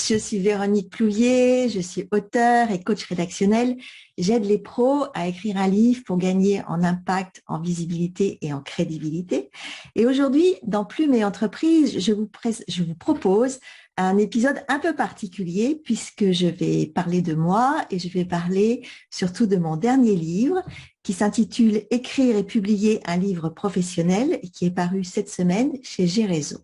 je suis Véronique Plouillet, je suis auteure et coach rédactionnel. J'aide les pros à écrire un livre pour gagner en impact, en visibilité et en crédibilité. Et aujourd'hui, dans Plume et Entreprise, je vous propose un épisode un peu particulier puisque je vais parler de moi et je vais parler surtout de mon dernier livre qui s'intitule « Écrire et publier un livre professionnel » et qui est paru cette semaine chez Gérézo.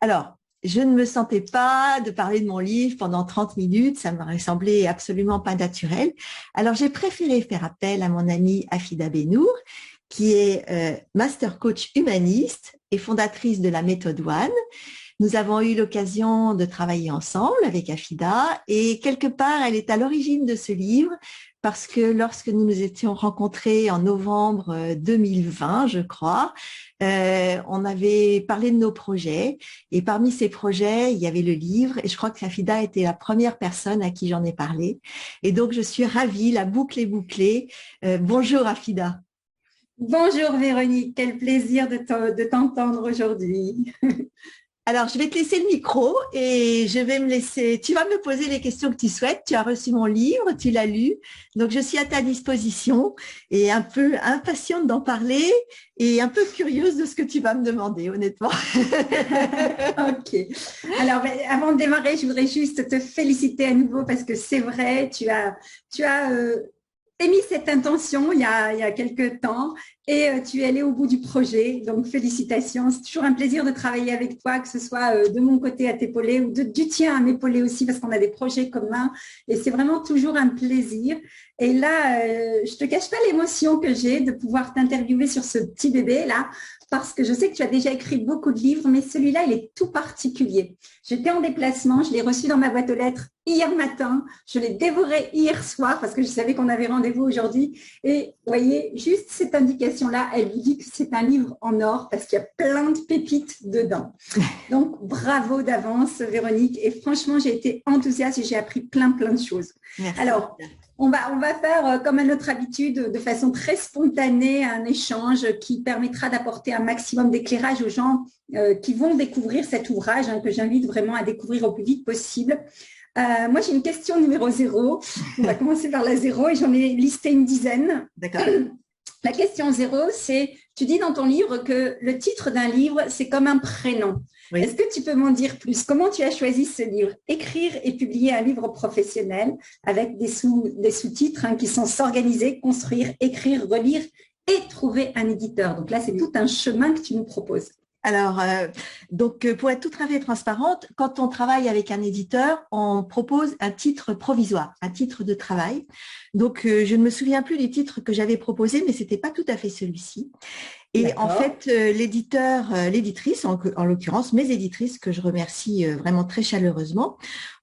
Alors, je ne me sentais pas de parler de mon livre pendant 30 minutes, ça m'aurait semblé absolument pas naturel. Alors, j'ai préféré faire appel à mon amie Afida Benour, qui est master coach humaniste et fondatrice de la méthode One. Nous avons eu l'occasion de travailler ensemble avec Afida et quelque part, elle est à l'origine de ce livre parce que lorsque nous nous étions rencontrés en novembre 2020, je crois, on avait parlé de nos projets et parmi ces projets, il y avait le livre et je crois que Afida était la première personne à qui j'en ai parlé. Et donc, je suis ravie, la boucle est bouclée. Bonjour Afida. Bonjour Véronique, quel plaisir de t'entendre aujourd'hui. Alors, je vais te laisser le micro et je vais me laisser. Tu vas me poser les questions que tu souhaites. Tu as reçu mon livre, tu l'as lu. Donc, je suis à ta disposition et un peu impatiente d'en parler et un peu curieuse de ce que tu vas me demander, honnêtement. Ok. Alors, avant de démarrer, je voudrais juste te féliciter à nouveau parce que c'est vrai, tu as émis cette intention il y a quelques temps et tu es allé au bout du projet. Donc, félicitations. C'est toujours un plaisir de travailler avec toi, que ce soit de mon côté à t'épauler ou du tien à m'épauler aussi parce qu'on a des projets communs et c'est vraiment toujours un plaisir. Et là, je ne te cache pas l'émotion que j'ai de pouvoir t'interviewer sur ce petit bébé-là parce que je sais que tu as déjà écrit beaucoup de livres, mais celui-là, il est tout particulier. J'étais en déplacement, je l'ai reçu dans ma boîte aux lettres hier matin, je l'ai dévoré hier soir parce que je savais qu'on avait rendez-vous aujourd'hui. Et vous voyez, juste cette indication-là, elle vous dit que c'est un livre en or parce qu'il y a plein de pépites dedans. Donc, bravo d'avance, Véronique. Et franchement, j'ai été enthousiaste et j'ai appris plein de choses. Merci. Alors, on va faire, comme à notre habitude, de façon très spontanée, un échange qui permettra d'apporter un maximum d'éclairage aux gens qui vont découvrir cet ouvrage, que j'invite vraiment à découvrir au plus vite possible. Moi, j'ai une question numéro 0. On va commencer par la 0 et j'en ai listé une dizaine. D'accord. La question 0, c'est, tu dis dans ton livre que le titre d'un livre, c'est comme un prénom. Oui. Est-ce que tu peux m'en dire plus? Comment tu as choisi ce livre? Écrire et publier un livre professionnel avec des sous-titres qui sont s'organiser, construire, écrire, relire et trouver un éditeur. Donc là, c'est tout un chemin que tu nous proposes. Alors, pour être tout à fait transparente, quand on travaille avec un éditeur, on propose un titre provisoire, un titre de travail. Donc, je ne me souviens plus du titre que j'avais proposé, mais c'était pas tout à fait celui-ci. Et en fait, l'éditrice, en l'occurrence, mes éditrices, que je remercie vraiment très chaleureusement,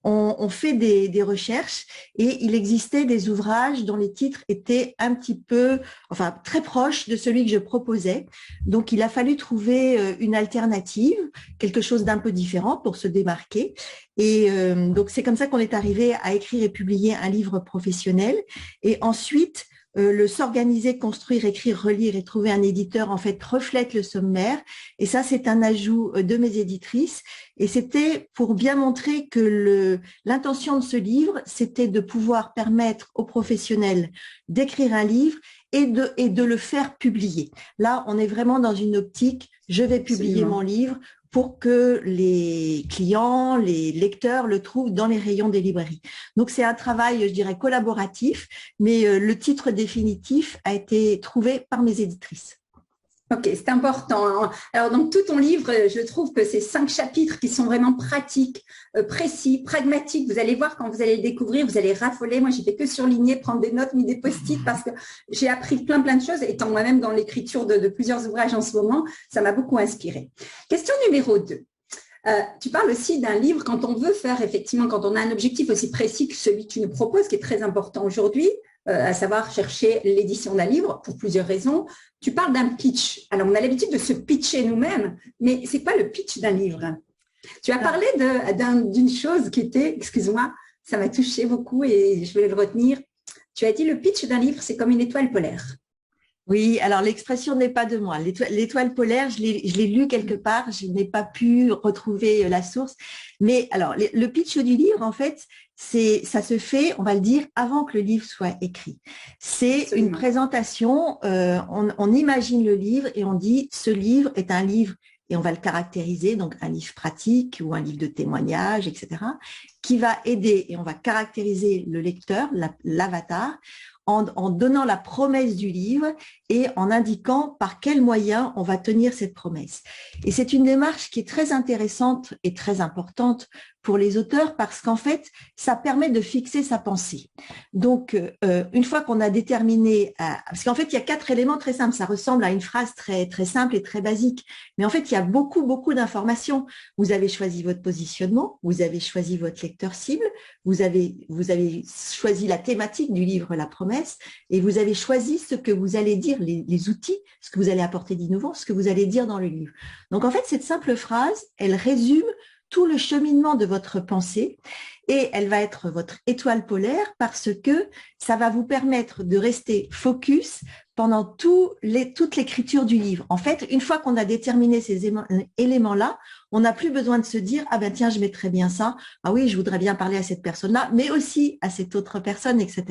ont fait des recherches et il existait des ouvrages dont les titres étaient un petit peu, enfin, très proches de celui que je proposais. Donc, il a fallu trouver une alternative, quelque chose d'un peu différent pour se démarquer. Et donc, c'est comme ça qu'on est arrivé à écrire et publier un livre professionnel. Et ensuite, le s'organiser, construire, écrire, relire et trouver un éditeur, en fait, reflète le sommaire. Et ça, c'est un ajout de mes éditrices. Et c'était pour bien montrer que l'intention de ce livre, c'était de pouvoir permettre aux professionnels d'écrire un livre et de le faire publier. Là, on est vraiment dans une optique, je vais publier mon livre pour que les clients, les lecteurs le trouvent dans les rayons des librairies. Donc, c'est un travail, je dirais, collaboratif, mais le titre définitif a été trouvé par mes éditrices. Ok, c'est important. Alors, dans tout ton livre, je trouve que ces 5 chapitres qui sont vraiment pratiques, précis, pragmatiques, vous allez voir quand vous allez le découvrir, vous allez raffoler. Moi, j'ai fait que surligner, prendre des notes, mis des post-it parce que j'ai appris plein de choses. Étant moi-même dans l'écriture de plusieurs ouvrages en ce moment, ça m'a beaucoup inspirée. Question numéro 2. Tu parles aussi d'un livre quand on veut faire, effectivement, quand on a un objectif aussi précis que celui que tu nous proposes, qui est très important aujourd'hui, à savoir chercher l'édition d'un livre pour plusieurs raisons. Tu parles d'un pitch. Alors, on a l'habitude de se pitcher nous-mêmes, mais c'est quoi le pitch d'un livre? Tu as parlé d'une chose qui était, excuse-moi, ça m'a touché beaucoup et je voulais le retenir. Tu as dit le pitch d'un livre, c'est comme une étoile polaire. Oui, alors l'expression n'est pas de moi. L'étoile polaire, je l'ai lu quelque part, je n'ai pas pu retrouver la source. Mais alors, le pitch du livre, en fait, ça se fait, on va le dire, avant que le livre soit écrit. C'est une présentation, on imagine le livre et on dit, ce livre est un livre, et on va le caractériser, donc un livre pratique ou un livre de témoignages, etc., qui va aider, et on va caractériser le lecteur, l'avatar, en donnant la promesse du livre et en indiquant par quels moyens on va tenir cette promesse. Et c'est une démarche qui est très intéressante et très importante pour les auteurs parce qu'en fait, ça permet de fixer sa pensée. Donc, une fois qu'on a déterminé, parce qu'en fait, il y a 4 éléments très simples, ça ressemble à une phrase très, très simple et très basique, mais en fait, il y a beaucoup, beaucoup d'informations. Vous avez choisi votre positionnement, vous avez choisi votre lecteur cible, vous avez choisi la thématique du livre La Promesse et vous avez choisi ce que vous allez dire, les outils, ce que vous allez apporter d'innovant, ce que vous allez dire dans le livre. Donc, en fait, cette simple phrase, elle résume tout le cheminement de votre pensée et elle va être votre étoile polaire parce que ça va vous permettre de rester focus pendant toute l'écriture du livre. En fait, une fois qu'on a déterminé ces éléments-là, on n'a plus besoin de se dire « Ah ben tiens, je mettrais bien ça. Ah oui, je voudrais bien parler à cette personne-là, mais aussi à cette autre personne, etc. »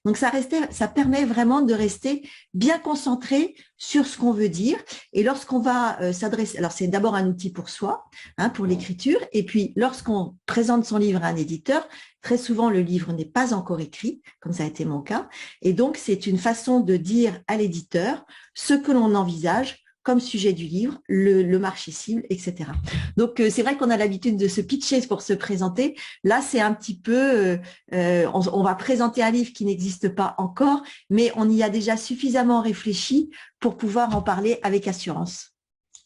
Donc, ça permet vraiment de rester bien concentré sur ce qu'on veut dire. Et lorsqu'on va s'adresser… Alors, c'est d'abord un outil pour soi, pour l'écriture. Et puis, lorsqu'on présente son livre à un éditeur, très souvent, le livre n'est pas encore écrit, comme ça a été mon cas. Et donc, c'est une façon de dire à l'éditeur ce que l'on envisage comme sujet du livre, le marché cible, etc. Donc, c'est vrai qu'on a l'habitude de se pitcher pour se présenter. Là, c'est un petit peu… on va présenter un livre qui n'existe pas encore, mais on y a déjà suffisamment réfléchi pour pouvoir en parler avec assurance.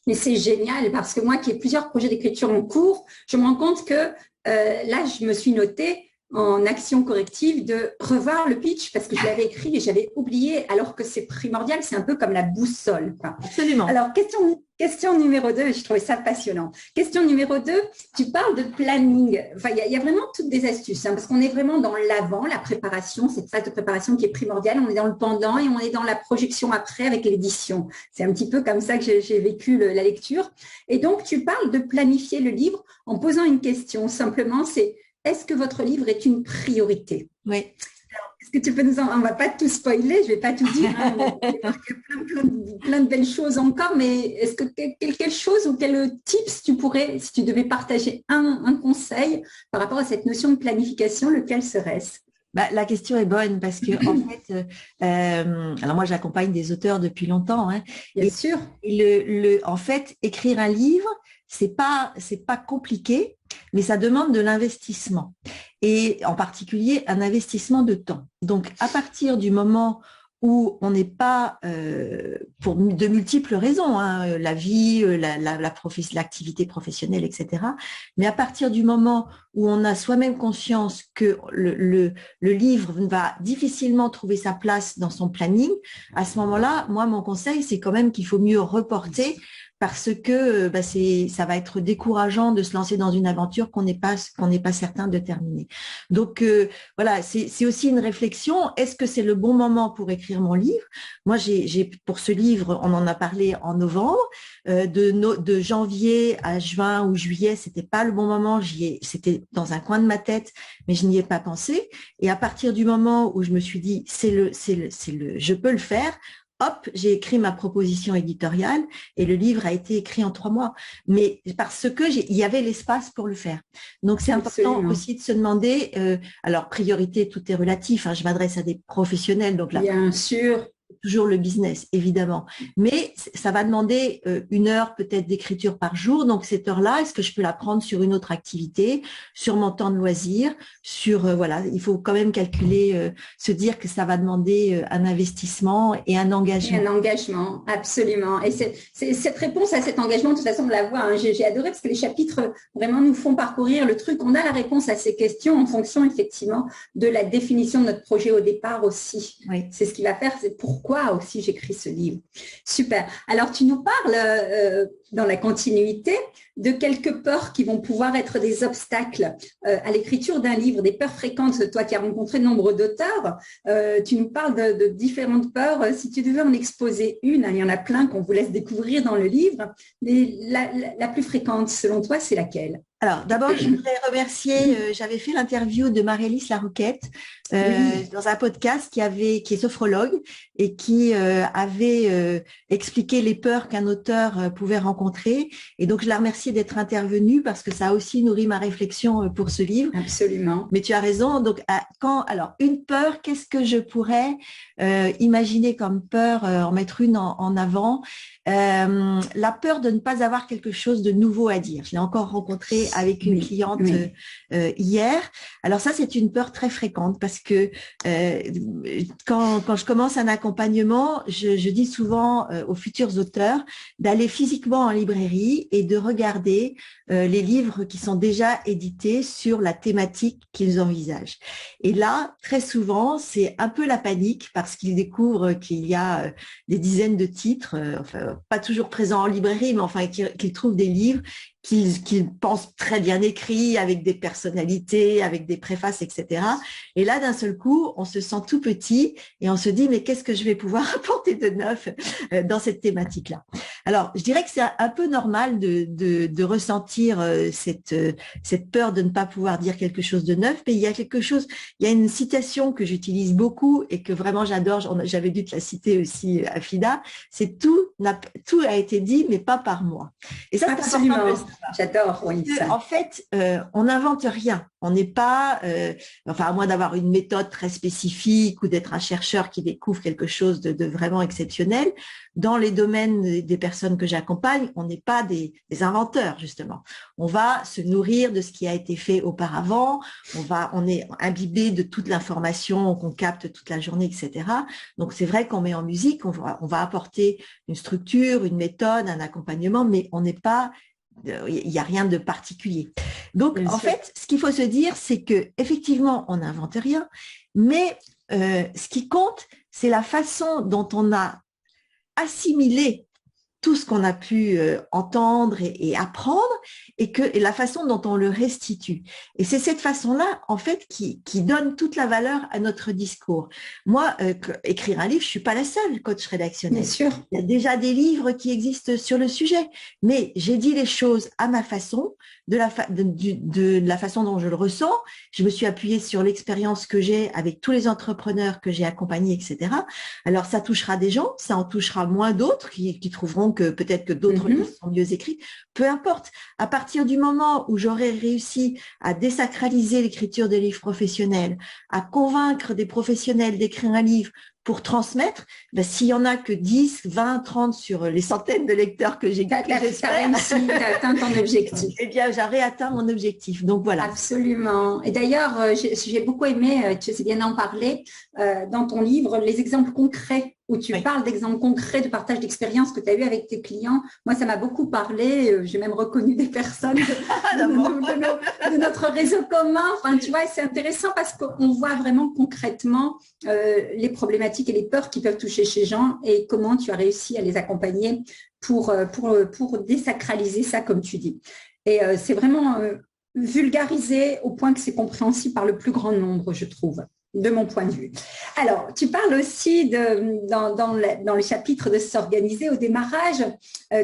Mais c'est génial parce que moi qui ai plusieurs projets d'écriture en cours, je me rends compte que là, je me suis notée en action corrective de revoir le pitch parce que je l'avais écrit et j'avais oublié alors que c'est primordial, c'est un peu comme la boussole. Absolument. Alors, question numéro 2, je trouvais ça passionnant. Question numéro 2, tu parles de planning. Enfin, il y a vraiment toutes des astuces parce qu'on est vraiment dans l'avant, la préparation, cette phase de préparation qui est primordiale. On est dans le pendant et on est dans la projection après avec l'édition. C'est un petit peu comme ça que j'ai vécu la lecture. Et donc, tu parles de planifier le livre en posant une question. Simplement, c'est est-ce que votre livre est une priorité? Oui. Est-ce que tu peux nous on ne va pas tout spoiler, je ne vais pas tout dire, il y a plein de belles choses encore, mais est-ce que quelque chose ou quel tips tu pourrais, si tu devais partager un conseil par rapport à cette notion de planification, lequel serait-ce? La question est bonne parce que en fait, alors moi j'accompagne des auteurs depuis longtemps. Bien sûr. Et en fait, écrire un livre, c'est pas compliqué, mais ça demande de l'investissement et en particulier un investissement de temps. Donc à partir du moment où on n'est pas, pour de multiples raisons, la vie, l'activité professionnelle, etc. Mais à partir du moment où on a soi-même conscience que le livre va difficilement trouver sa place dans son planning, à ce moment-là, moi, mon conseil, c'est quand même qu'il faut mieux reporter parce que ça va être décourageant de se lancer dans une aventure qu'on n'est pas certain de terminer. Donc voilà, c'est aussi une réflexion. Est-ce que c'est le bon moment pour écrire mon livre? Moi, j'ai pour ce livre, on en a parlé en novembre, de janvier à juin ou juillet, c'était pas le bon moment. C'était dans un coin de ma tête, mais je n'y ai pas pensé. Et à partir du moment où je me suis dit, je peux le faire. Hop, j'ai écrit ma proposition éditoriale et le livre a été écrit en 3 mois. Mais parce que il y avait l'espace pour le faire. Donc, c'est important aussi de se demander, alors priorité, tout est relatif. Je m'adresse à des professionnels. Donc là, bien sûr. Toujours le business, évidemment. Mais ça va demander 1 heure peut-être d'écriture par jour. Donc, cette heure-là, est-ce que je peux la prendre sur une autre activité, sur mon temps de loisir, voilà, il faut quand même calculer, se dire que ça va demander un investissement et un engagement. Et un engagement, absolument. Et cette réponse à cet engagement, de toute façon, on la voit. J'ai adoré parce que les chapitres vraiment nous font parcourir le truc. On a la réponse à ces questions en fonction, effectivement, de la définition de notre projet au départ aussi. Oui. C'est ce qui va faire, c'est pourquoi aussi j'écris ce livre. Super. Alors, tu nous parles dans la continuité de quelques peurs qui vont pouvoir être des obstacles à l'écriture d'un livre, des peurs fréquentes. Toi qui as rencontré nombre d'auteurs, tu nous parles de différentes peurs. Si tu devais en exposer une, hein, il y en a plein qu'on vous laisse découvrir dans le livre, mais la plus fréquente, selon toi, c'est laquelle? Alors, d'abord, je voudrais remercier, j'avais fait l'interview de Marie-Lise Laroquette dans un podcast qui est sophrologue et qui avait expliqué les peurs qu'un auteur pouvait rencontrer. Et donc, je la remercie d'être intervenue parce que ça a aussi nourri ma réflexion pour ce livre. Absolument. Mais tu as raison. Donc, alors, une peur, qu'est-ce que je pourrais imaginer comme peur, en mettre une en avant? La peur de ne pas avoir quelque chose de nouveau à dire. Je l'ai encore rencontré avec une cliente hier. Alors ça, c'est une peur très fréquente parce que quand je commence un accompagnement, je dis souvent aux futurs auteurs d'aller physiquement en librairie et de regarder les livres qui sont déjà édités sur la thématique qu'ils envisagent. Et là, très souvent, c'est un peu la panique parce qu'ils découvrent qu'il y a des dizaines de titres, enfin, pas toujours présents en librairie, mais enfin qu'ils trouvent des livres qu'ils pensent très bien écrits, avec des personnalités, avec des préfaces, etc. Et là, d'un seul coup, on se sent tout petit et on se dit, mais qu'est-ce que je vais pouvoir apporter de neuf dans cette thématique-là? Alors, je dirais que c'est un peu normal de ressentir cette peur de ne pas pouvoir dire quelque chose de neuf, mais il y a une citation que j'utilise beaucoup et que vraiment j'adore, j'avais dû te la citer aussi, Afida, c'est tout a été dit, mais pas par moi. Et ça, c'est absolument. J'adore, oui. En fait, on n'invente rien. On n'est pas, enfin, à moins d'avoir une méthode très spécifique ou d'être un chercheur qui découvre quelque chose de vraiment exceptionnel. Dans les domaines des personnes que j'accompagne, on n'est pas des inventeurs, justement. On va se nourrir de ce qui a été fait auparavant. On est imbibé de toute l'information qu'on capte toute la journée, etc. Donc, c'est vrai qu'on met en musique, on va apporter une structure, une méthode, un accompagnement, mais on n'est pas, il n'y a rien de particulier. Donc, en fait, ce qu'il faut se dire, c'est que effectivement, on n'invente rien, mais ce qui compte, c'est la façon dont on a assimilé tout ce qu'on a pu entendre et apprendre et la façon dont on le restitue. Et c'est cette façon-là, en fait, qui donne toute la valeur à notre discours. Moi, écrire un livre, je suis pas la seule coach rédactionnelle. Bien sûr. Il y a déjà des livres qui existent sur le sujet, mais j'ai dit les choses à ma façon, de la façon dont je le ressens. Je me suis appuyée sur l'expérience que j'ai avec tous les entrepreneurs que j'ai accompagnés, etc. Alors, ça touchera des gens, ça en touchera moins d'autres qui trouveront que peut-être que d'autres livres sont mieux écrits. Peu importe. À partir du moment où j'aurai réussi à désacraliser l'écriture des livres professionnels, à convaincre des professionnels d'écrire un livre pour transmettre, ben, s'il y en a que 10, 20, 30 sur les centaines de lecteurs que j'ai t'as atteint ton objectif. Eh bien, j'aurais atteint mon objectif. Donc, voilà. Absolument. Et d'ailleurs, j'ai beaucoup aimé, tu sais bien en parler, dans ton livre, les exemples concrets où tu parles d'exemples concrets de partage d'expérience que tu as eu avec tes clients. Moi, ça m'a beaucoup parlé. J'ai même reconnu des personnes de notre réseau commun. Enfin, tu vois, c'est intéressant parce qu'on voit vraiment concrètement les problématiques et les peurs qui peuvent toucher chez gens et comment tu as réussi à les accompagner pour désacraliser ça, comme tu dis. Et c'est vraiment vulgarisé au point que c'est compréhensible par le plus grand nombre, je trouve, de mon point de vue. Alors, tu parles aussi dans le chapitre de s'organiser au démarrage.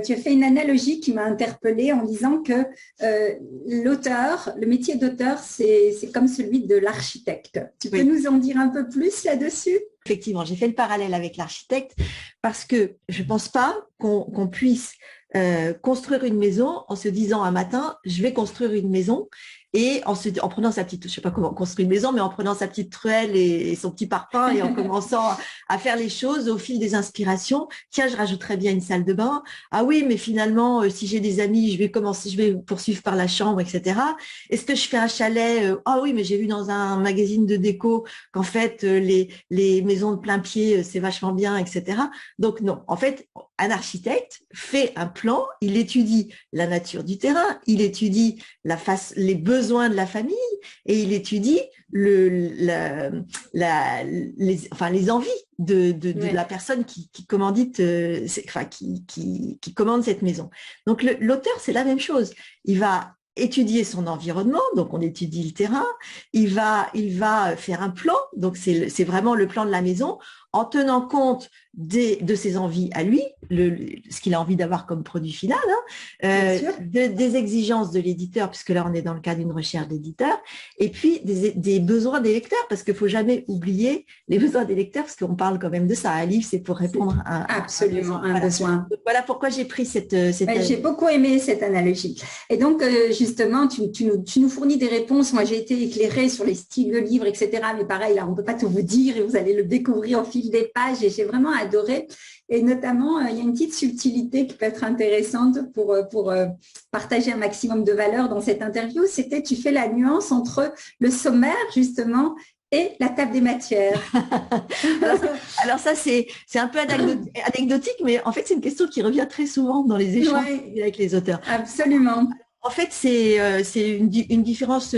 Tu as fait une analogie qui m'a interpellée en disant que le métier d'auteur, c'est comme celui de l'architecte. Tu peux nous en dire un peu plus là-dessus ? Effectivement, j'ai fait le parallèle avec l'architecte parce que je ne pense pas qu'on puisse construire une maison en se disant un matin, je vais construire une maison et en prenant sa petite, je sais pas comment construire une maison, mais en prenant sa petite truelle et son petit parpaing et en commençant à faire les choses au fil des inspirations. Tiens, je rajouterais bien une salle de bain. Ah oui, mais finalement, si j'ai des amis, je vais poursuivre par la chambre, etc. Est-ce que je fais un chalet? Ah oui, mais j'ai vu dans un magazine de déco qu'en fait, les maisons de plein pied, c'est vachement bien, etc. Donc non, en fait, un architecte fait un plan, il étudie la nature du terrain, il étudie les besoins besoins de la famille et il étudie les envies de la personne qui commandite, qui commande cette maison. Donc l'auteur, c'est la même chose. Il va étudier son environnement, donc on étudie le terrain, il va faire un plan, donc c'est vraiment le plan de la maison, en tenant compte de ses envies à lui, ce qu'il a envie d'avoir comme produit final, des exigences de l'éditeur, puisque là on est dans le cas d'une recherche d'éditeur, et puis des besoins des lecteurs, parce qu'il ne faut jamais oublier les besoins des lecteurs, parce qu'on parle quand même de ça. Un livre, c'est pour répondre à un besoin. Donc, voilà pourquoi j'ai pris cette j'ai beaucoup aimé cette analogie. Et donc, justement, tu nous fournis des réponses. Moi, j'ai été éclairée sur les styles de livres, etc. Mais pareil, là, on ne peut pas tout vous dire et vous allez le découvrir au fil des pages. Et j'ai vraiment adoré. Et notamment, il y a une petite subtilité qui peut être intéressante pour partager un maximum de valeur dans cette interview. C'était, tu fais la nuance entre le sommaire, justement, et la table des matières. alors ça, c'est un peu anecdotique, mais en fait, c'est une question qui revient très souvent dans les échanges avec les auteurs. Absolument. En fait, c'est une différence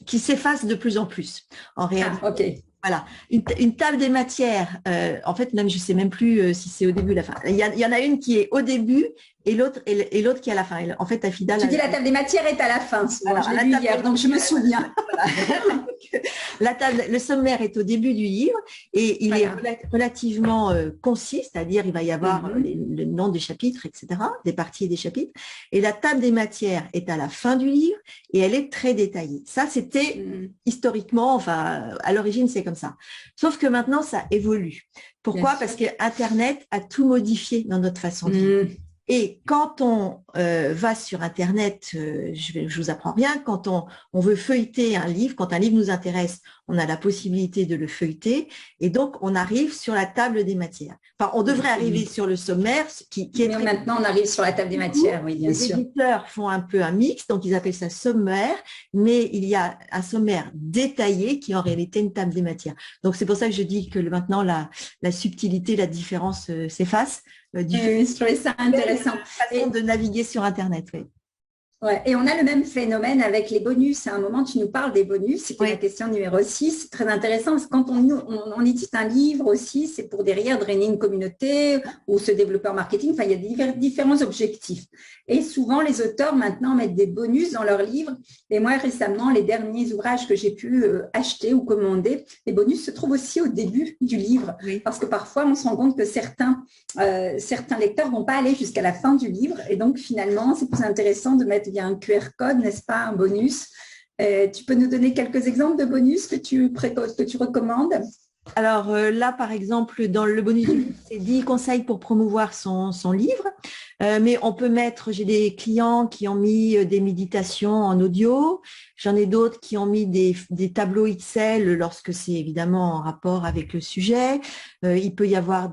qui s'efface de plus en plus, en réalité. Ah, ok. Voilà, une table des matières, en fait, même je ne sais même plus si c'est au début ou la fin. Il y en a une qui est au début et l'autre qui est à la fin. En fait, Afida… Tu dis la table des matières est à la fin. Alors, je l'ai lu hier, donc je me souviens. Le sommaire est au début du livre et il est relativement concis, c'est-à-dire il va y avoir le nom des chapitres, etc., des parties et des chapitres. Et la table des matières est à la fin du livre et elle est très détaillée. Ça, c'était historiquement, enfin, à l'origine, c'est comme ça. Sauf que maintenant, ça évolue. Pourquoi ? Parce que Internet a tout modifié dans notre façon de vivre. Et quand on va sur Internet, je vous apprends rien, quand on veut feuilleter un livre, quand un livre nous intéresse, on a la possibilité de le feuilleter et donc on arrive sur la table des matières. Enfin, on devrait arriver sur le sommaire qui est… Mais maintenant, on arrive sur la table des matières, oui, bien sûr. Les éditeurs font un peu un mix, donc ils appellent ça sommaire, mais il y a un sommaire détaillé qui est en réalité une table des matières. Donc c'est pour ça que je dis que maintenant, la subtilité, la différence s'efface. Je trouvais ça intéressant. Façon de naviguer sur Internet, oui. Ouais, et on a le même phénomène avec les bonus. À un moment, tu nous parles des bonus, c'est la question numéro 6. C'est très intéressant parce que quand on édite un livre aussi, c'est pour derrière drainer une communauté ou se développer en marketing. Enfin, il y a différents objectifs. Et souvent, les auteurs maintenant mettent des bonus dans leurs livres. Et moi, récemment, les derniers ouvrages que j'ai pu acheter ou commander, les bonus se trouvent aussi au début du livre. Oui. Parce que parfois, on se rend compte que certains lecteurs ne vont pas aller jusqu'à la fin du livre. Et donc, finalement, c'est plus intéressant de mettre un QR code, n'est-ce pas, un bonus. Tu peux nous donner quelques exemples de bonus que tu recommandes ? Alors là, par exemple, dans le bonus du livre, c'est 10 conseils pour promouvoir son livre. Mais on peut mettre, j'ai des clients qui ont mis des méditations en audio, j'en ai d'autres qui ont mis des tableaux Excel lorsque c'est évidemment en rapport avec le sujet. Il peut y avoir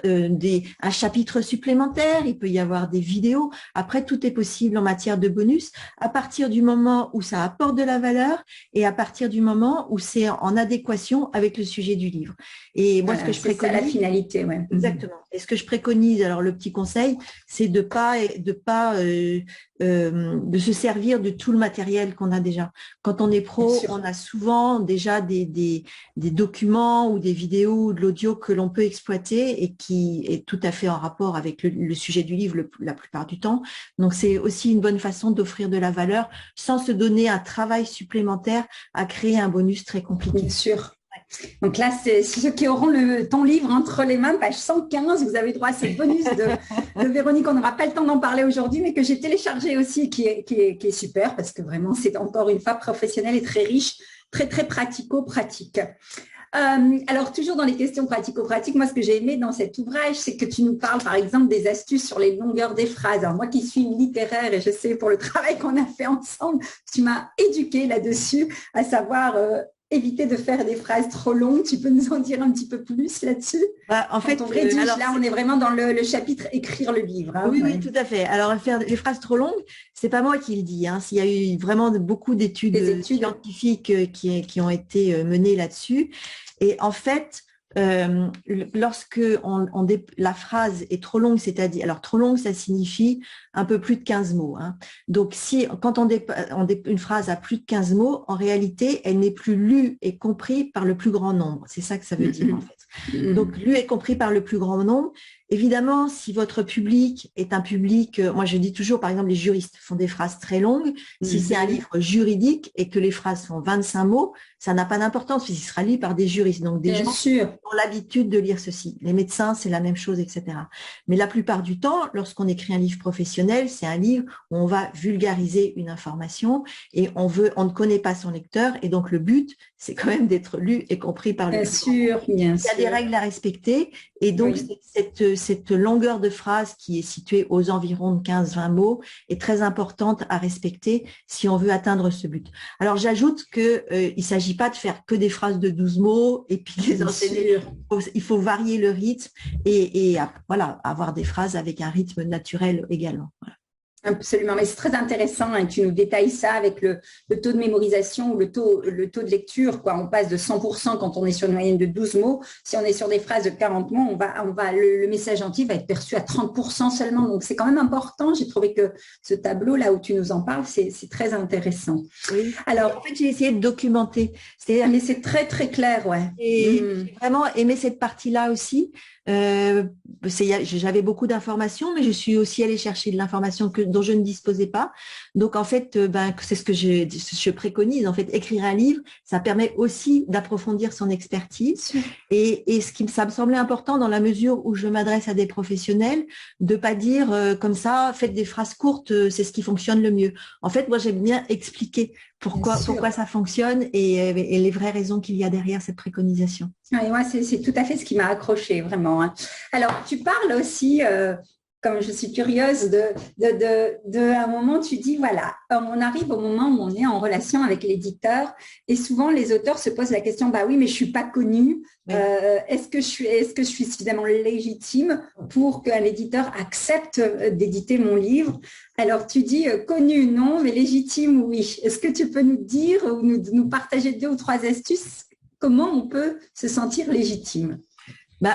un chapitre supplémentaire, il peut y avoir des vidéos. Après, tout est possible en matière de bonus à partir du moment où ça apporte de la valeur et à partir du moment où c'est en adéquation avec le sujet du livre. Et moi, ce que je préconise… C'est la finalité, ouais. Exactement. Et ce que je préconise, alors le petit conseil, c'est de se servir de tout le matériel qu'on a déjà. Quand on est pro, on a souvent déjà des documents ou des vidéos ou de l'audio que l'on peut exploiter et qui est tout à fait en rapport avec le sujet du livre la plupart du temps. Donc, c'est aussi une bonne façon d'offrir de la valeur sans se donner un travail supplémentaire à créer un bonus très compliqué. Bien sûr. Donc là, c'est ceux qui auront ton livre entre les mains, page 115, vous avez droit à ce bonus de Véronique. On n'aura pas le temps d'en parler aujourd'hui, mais que j'ai téléchargé aussi, qui est super, parce que vraiment, c'est encore une fois professionnel et très riche, très, très pratico-pratique. Alors, toujours dans les questions pratico-pratiques, moi, ce que j'ai aimé dans cet ouvrage, c'est que tu nous parles, par exemple, des astuces sur les longueurs des phrases. Alors, moi qui suis une littéraire, et je sais pour le travail qu'on a fait ensemble, tu m'as éduquée là-dessus, à savoir… éviter de faire des phrases trop longues. Tu peux nous en dire un petit peu plus là-dessus ? En fait, quand on rédige, là, on est vraiment dans le chapitre écrire le livre. Hein, oui, oui, tout à fait. Alors, faire les phrases trop longues, c'est pas moi qui le dis. Hein. Il y a eu vraiment beaucoup d'études scientifiques qui ont été menées là-dessus. Et en fait, lorsque la phrase est trop longue, c'est-à-dire, alors trop longue, ça signifie un peu plus de 15 mots. Hein. Donc, quand une phrase a plus de 15 mots, en réalité, elle n'est plus lue et comprise par le plus grand nombre. C'est ça que ça veut dire, en fait. Donc, lu et compris par le plus grand nombre. Évidemment, si votre public est un public, moi je dis toujours, par exemple, les juristes font des phrases très longues. Si c'est un livre juridique et que les phrases font 25 mots, ça n'a pas d'importance puisqu'il sera lu par des juristes. Donc, des gens qui ont l'habitude de lire ceci. Les médecins, c'est la même chose, etc. Mais la plupart du temps, lorsqu'on écrit un livre professionnel, c'est un livre où on va vulgariser une information et on ne connaît pas son lecteur. Et donc, le but, c'est quand même d'être lu et compris par le public. Il y a des règles à respecter. Et donc, cette longueur de phrase qui est située aux environs de 15-20 mots est très importante à respecter si on veut atteindre ce but. Alors, j'ajoute qu'il ne s'agit pas de faire que des phrases de 12 mots et puis les enchaîner. Il faut varier le rythme et voilà, avoir des phrases avec un rythme naturel également. Voilà. Absolument, mais c'est très intéressant et tu nous détailles ça avec le taux de mémorisation ou le taux de lecture. Quoi. On passe de 100% quand on est sur une moyenne de 12 mots. Si on est sur des phrases de 40 mots, le message entier va être perçu à 30% seulement. Donc, c'est quand même important. J'ai trouvé que ce tableau, là où tu nous en parles, c'est très intéressant. Oui. Alors, en fait, j'ai essayé de documenter. Mais c'est très, très clair, ouais. Et j'ai vraiment aimé cette partie-là aussi. J'avais beaucoup d'informations, mais je suis aussi allée chercher de l'information dont je ne disposais pas. Donc, en fait, c'est ce que je préconise. En fait, écrire un livre, ça permet aussi d'approfondir son expertise. Et ça me semblait important dans la mesure où je m'adresse à des professionnels, de pas dire comme ça, faites des phrases courtes, c'est ce qui fonctionne le mieux. En fait, moi, j'aime bien expliquer pourquoi ça fonctionne et les vraies raisons qu'il y a derrière cette préconisation. Oui, moi, c'est tout à fait ce qui m'a accroché, vraiment. Hein. Alors, tu parles aussi, comme je suis curieuse, de un moment, tu dis, voilà, on arrive au moment où on est en relation avec l'éditeur et souvent, les auteurs se posent la question, bah oui, mais je ne suis pas connue. Oui. Est-ce que je suis suffisamment légitime pour qu'un éditeur accepte d'éditer mon livre? Alors, tu dis connu, non, mais légitime, oui. Est-ce que tu peux nous dire ou nous partager 2 ou 3 astuces? Comment on peut se sentir légitime?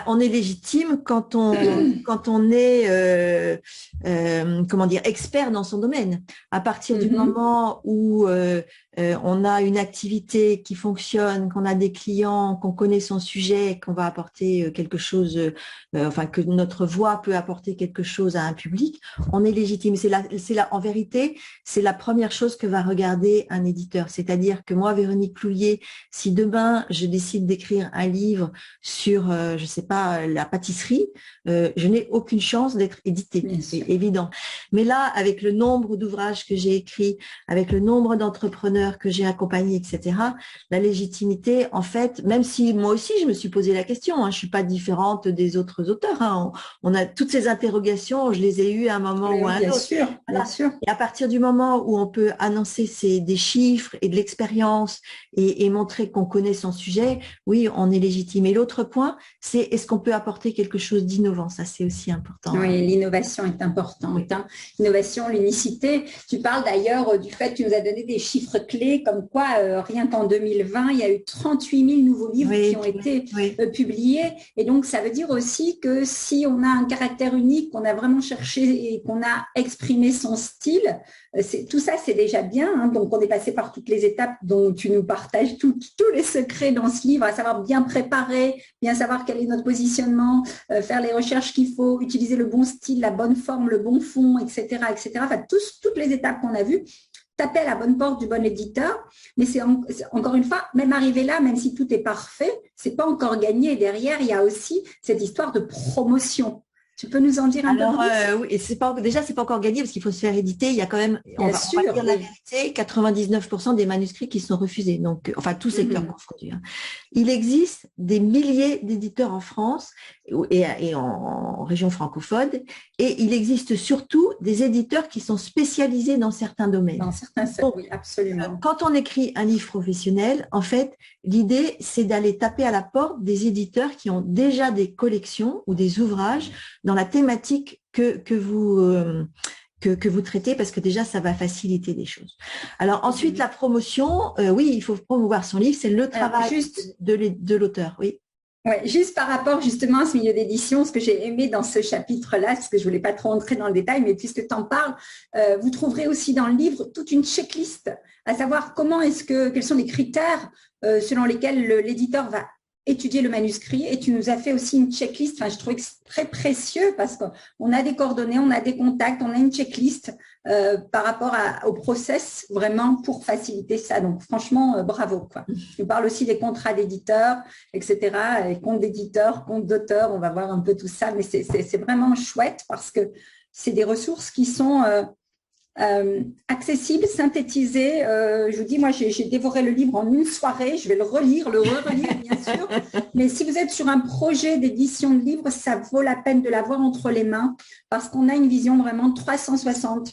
On est légitime quand on est comment dire, expert dans son domaine. À partir du moment où on a une activité qui fonctionne, qu'on a des clients, qu'on connaît son sujet, qu'on va apporter quelque chose, que notre voix peut apporter quelque chose à un public, on est légitime. En vérité, c'est la première chose que va regarder un éditeur. C'est-à-dire que moi, Véronique Ploulier, si demain je décide d'écrire un livre sur, je sais pas, la pâtisserie, je n'ai aucune chance d'être éditée, c'est évident. Mais là, avec le nombre d'ouvrages que j'ai écrits, avec le nombre d'entrepreneurs que j'ai accompagnés, etc., la légitimité, en fait, même si moi aussi je me suis posé la question, je suis pas différente des autres auteurs, on a toutes ces interrogations, je les ai eues à un moment ou à un autre. Bien sûr. Et à partir du moment où on peut annoncer des chiffres et de l'expérience et montrer qu'on connaît son sujet, oui, on est légitime. Et l'autre point, c'est est-ce qu'on peut apporter quelque chose d'innovant? Ça, c'est aussi important. Oui, l'innovation est importante. Oui. L'innovation, l'unicité. Tu parles d'ailleurs du fait que tu nous as donné des chiffres clés, comme quoi, rien qu'en 2020, il y a eu 38 000 nouveaux livres qui ont été publiés. Et donc, ça veut dire aussi que si on a un caractère unique, qu'on a vraiment cherché et qu'on a exprimé son style, tout ça, c'est déjà bien. Donc, on est passé par toutes les étapes dont tu nous partages tous les secrets dans ce livre, à savoir bien préparer, bien savoir quel est notre positionnement, faire les recherches qu'il faut, utiliser le bon style, la bonne forme, le bon fond, etc., etc. Enfin, toutes les étapes qu'on a vues. Taper à la bonne porte du bon éditeur, mais c'est encore une fois, même arrivé là, même si tout est parfait, c'est pas encore gagné. Et derrière, il y a aussi cette histoire de promotion. Tu peux nous en dire un peu plus? Oui, c'est pas encore gagné parce qu'il faut se faire éditer. Il y a quand même, on va dire la vérité, 99% des manuscrits qui sont refusés. Donc, tout secteur confondu. Il existe des milliers d'éditeurs en France et en région francophone, et il existe surtout des éditeurs qui sont spécialisés dans certains domaines. Dans certains secteurs, oui, absolument. Quand on écrit un livre professionnel, en fait, l'idée, c'est d'aller taper à la porte des éditeurs qui ont déjà des collections ou des ouvrages dans la thématique que vous traitez, parce que déjà, ça va faciliter des choses. Alors ensuite, la promotion, oui, il faut promouvoir son livre, c'est le travail de l'auteur, oui. Ouais, juste par rapport justement à ce milieu d'édition, ce que j'ai aimé dans ce chapitre-là, parce que je voulais pas trop entrer dans le détail, mais puisque tu en parles, vous trouverez aussi dans le livre toute une checklist, à savoir quels sont les critères selon lesquels l'éditeur va étudier le manuscrit. Et tu nous as fait aussi une checklist. Enfin, je trouvais que c'est très précieux parce qu'on a des coordonnées, on a des contacts, on a une checklist par rapport au process vraiment pour faciliter ça. Donc, franchement, bravo, quoi. Tu parles aussi des contrats d'éditeurs, etc., et comptes d'éditeurs, comptes d'auteurs, on va voir un peu tout ça, mais c'est vraiment chouette parce que c'est des ressources qui sont accessibles, synthétisées. Je vous dis, moi, j'ai dévoré le livre en une soirée, je vais le relire, le re-relire, bien sûr, mais si vous êtes sur un projet d'édition de livre, ça vaut la peine de l'avoir entre les mains parce qu'on a une vision vraiment 360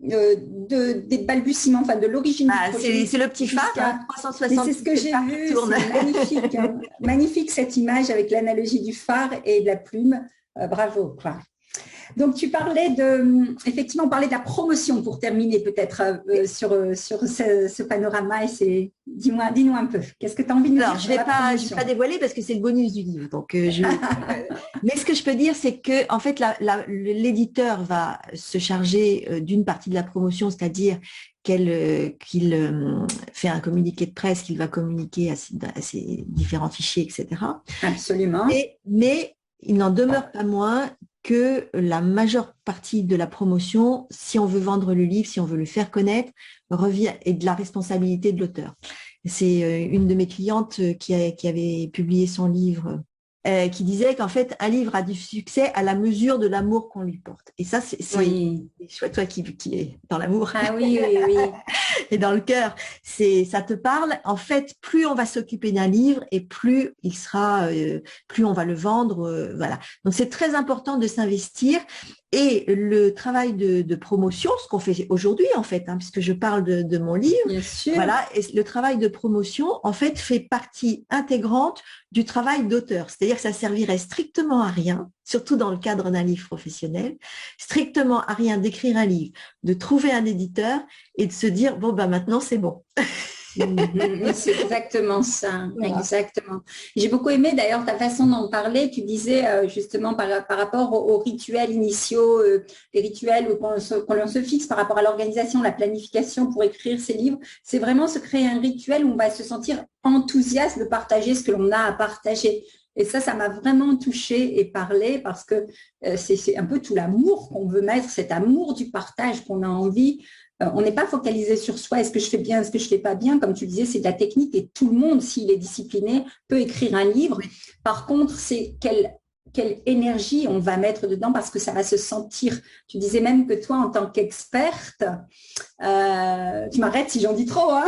des balbutiements, enfin de l'origine du projet. C'est le petit phare, hein, 360. C'est ce que j'ai vu, c'est magnifique. Hein. Magnifique cette image avec l'analogie du phare et de la plume. Bravo, quoi. Donc, tu parlais effectivement, on parlait de la promotion pour terminer peut-être sur ce panorama. Et dis-nous un peu, qu'est-ce que tu as envie de nous dire? Je ne vais pas dévoiler parce que c'est le bonus du livre. Donc, mais ce que je peux dire, c'est que en fait, l'éditeur va se charger d'une partie de la promotion, c'est-à-dire qu'il fait un communiqué de presse, qu'il va communiquer à ses différents fichiers, etc. Absolument. Mais il n'en demeure pas moins que la majeure partie de la promotion, si on veut vendre le livre, si on veut le faire connaître, revient et de la responsabilité de l'auteur. C'est une de mes clientes qui avait publié son livre, qui disait qu'en fait, un livre a du succès à la mesure de l'amour qu'on lui porte. Et ça, c'est chouette, toi qui est dans l'amour. Ah oui. Et dans le cœur, ça te parle. En fait, plus on va s'occuper d'un livre et plus il sera, plus on va le vendre, voilà. Donc c'est très important de s'investir. Et le travail de promotion, ce qu'on fait aujourd'hui en fait, hein, puisque je parle de mon livre, bien sûr. Voilà, et le travail de promotion en fait fait partie intégrante du travail d'auteur. C'est-à-dire que ça servirait strictement à rien, surtout dans le cadre d'un livre professionnel, strictement à rien d'écrire un livre, de trouver un éditeur et de se dire bon ben maintenant c'est bon. C'est exactement ça, voilà. Exactement. J'ai beaucoup aimé d'ailleurs ta façon d'en parler. Tu disais justement par rapport aux rituels initiaux, les rituels qu'on se fixe par rapport à l'organisation, la planification pour écrire ces livres. C'est vraiment se créer un rituel où on va se sentir enthousiaste de partager ce que l'on a à partager. Et ça m'a vraiment touchée et parlé parce que c'est un peu tout l'amour qu'on veut mettre, cet amour du partage qu'on a envie. On n'est pas focalisé sur soi, est-ce que je fais bien, est-ce que je ne fais pas bien, comme tu disais, c'est de la technique et tout le monde, s'il est discipliné, peut écrire un livre. Par contre, c'est quelle énergie on va mettre dedans parce que ça va se sentir. Tu disais même que toi, en tant qu'experte, tu m'arrêtes si j'en dis trop, hein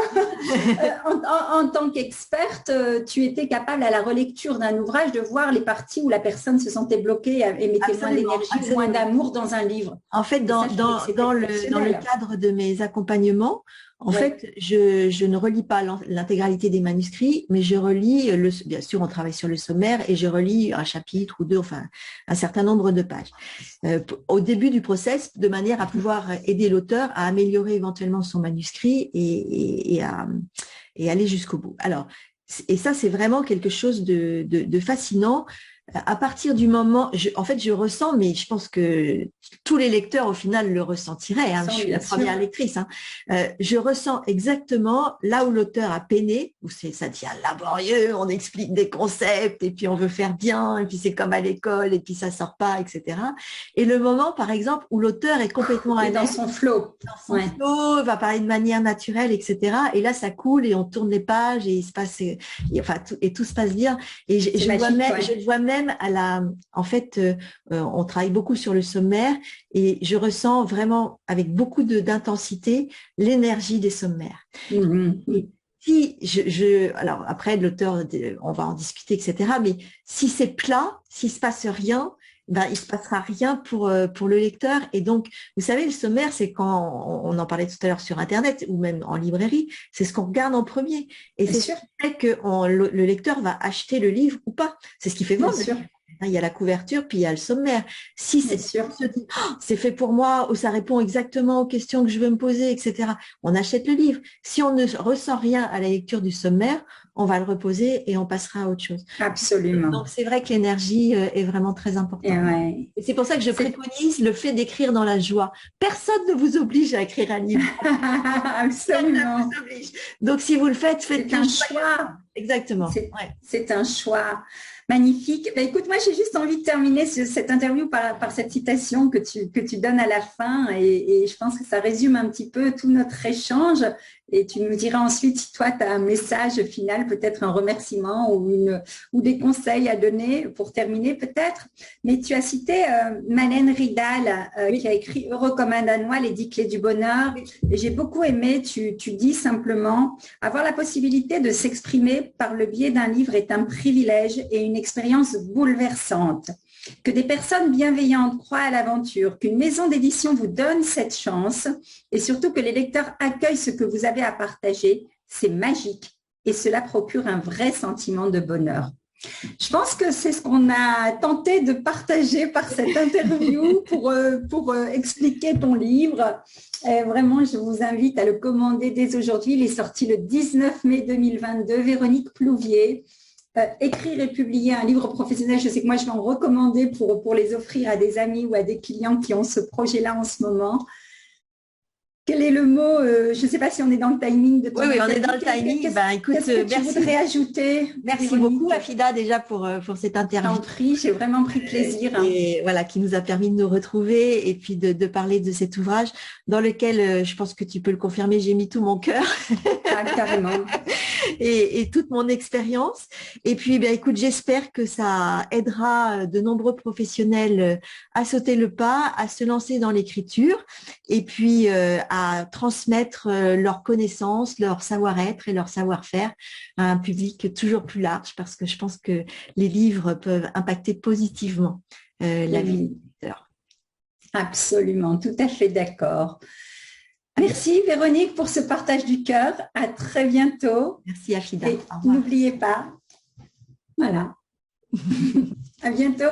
en tant qu'experte, tu étais capable à la relecture d'un ouvrage de voir les parties où la personne se sentait bloquée et mettait moins d'énergie, moins d'amour dans un livre. En fait, dans le cadre de mes accompagnements, en fait, je ne relis pas l'intégralité des manuscrits, mais je relis, bien sûr, on travaille sur le sommaire et je relis un chapitre ou deux, enfin, un certain nombre de pages. Au début du process, de manière à pouvoir aider l'auteur à améliorer éventuellement son manuscrit et aller jusqu'au bout. Alors, et ça, c'est vraiment quelque chose de fascinant. À partir du moment, je ressens, mais je pense que tous les lecteurs au final le ressentiraient, hein, je suis la première lectrice, hein, je ressens exactement là où l'auteur a peiné, où ça devient laborieux, on explique des concepts et puis on veut faire bien, et puis c'est comme à l'école et puis ça sort pas, etc. Et le moment, par exemple, où l'auteur est complètement dans son flow, va parler de manière naturelle, etc. Et là, ça coule et on tourne les pages et il se passe, tout se passe bien. Et je vois même on travaille beaucoup sur le sommaire et je ressens vraiment avec beaucoup d'intensité l'énergie des sommaires. Et si alors après l'auteur, on va en discuter, etc. Mais si c'est plat, s'il se passe rien, ben il se passera rien pour le lecteur. Et donc, vous savez, le sommaire, c'est quand on en parlait tout à l'heure sur Internet ou même en librairie, c'est ce qu'on regarde en premier. Et c'est sûr que le lecteur va acheter le livre ou pas. C'est ce qui fait vendre. Il y a la couverture, puis il y a le sommaire. Si Bien sûr. on se dit, oh, c'est fait pour moi, ou ça répond exactement aux questions que je veux me poser, etc., on achète le livre. Si on ne ressent rien à la lecture du sommaire, on va le reposer et on passera à autre chose. Absolument. Donc, c'est vrai que l'énergie est vraiment très importante. Ouais. Et c'est pour ça que je préconise le fait d'écrire dans la joie. Personne ne vous oblige à écrire un livre. Absolument. Donc, si vous le faites, faites un choix. Exactement. C'est un choix. Magnifique. Ben, écoute, moi, j'ai juste envie de terminer cette interview par cette citation que tu donnes à la fin et je pense que ça résume un petit peu tout notre échange et tu nous diras ensuite si toi, tu as un message final, peut-être un remerciement ou des conseils à donner pour terminer peut-être. Mais tu as cité Malène Ridal qui a écrit Heureux comme un Danois, les 10 clés du bonheur. Et j'ai beaucoup aimé, tu dis simplement, avoir la possibilité de s'exprimer par le biais d'un livre est un privilège et une expérience bouleversante. Que des personnes bienveillantes croient à l'aventure, qu'une maison d'édition vous donne cette chance et surtout que les lecteurs accueillent ce que vous avez à partager, c'est magique et cela procure un vrai sentiment de bonheur. Je pense que c'est ce qu'on a tenté de partager par cette interview pour expliquer ton livre. Vraiment, je vous invite à le commander dès aujourd'hui. Il est sorti le 19 mai 2022. Véronique Plouvier. Écrire et publier un livre professionnel, je sais que moi, je vais en recommander pour les offrir à des amis ou à des clients qui ont ce projet-là en ce moment. Quel est le mot je ne sais pas si on est dans le timing de ton Oui, on est dans le timing. Qu'est-ce que tu voudrais ajouter? Merci beaucoup, Afida, déjà pour cette interview. Je t'en prie, j'ai vraiment pris plaisir. Et voilà, qui nous a permis de nous retrouver et puis de parler de cet ouvrage dans lequel, je pense que tu peux le confirmer, j'ai mis tout mon cœur. Ah, carrément. Et toute mon expérience. Et puis, écoute, j'espère que ça aidera de nombreux professionnels à sauter le pas, à se lancer dans l'écriture et puis à transmettre leurs connaissances, leur savoir-être et leur savoir-faire à un public toujours plus large parce que je pense que les livres peuvent impacter positivement la vie des lecteurs. Absolument, tout à fait d'accord. Merci Véronique pour ce partage du cœur. À très bientôt. Merci Afida. Et n'oubliez pas. Voilà. À bientôt.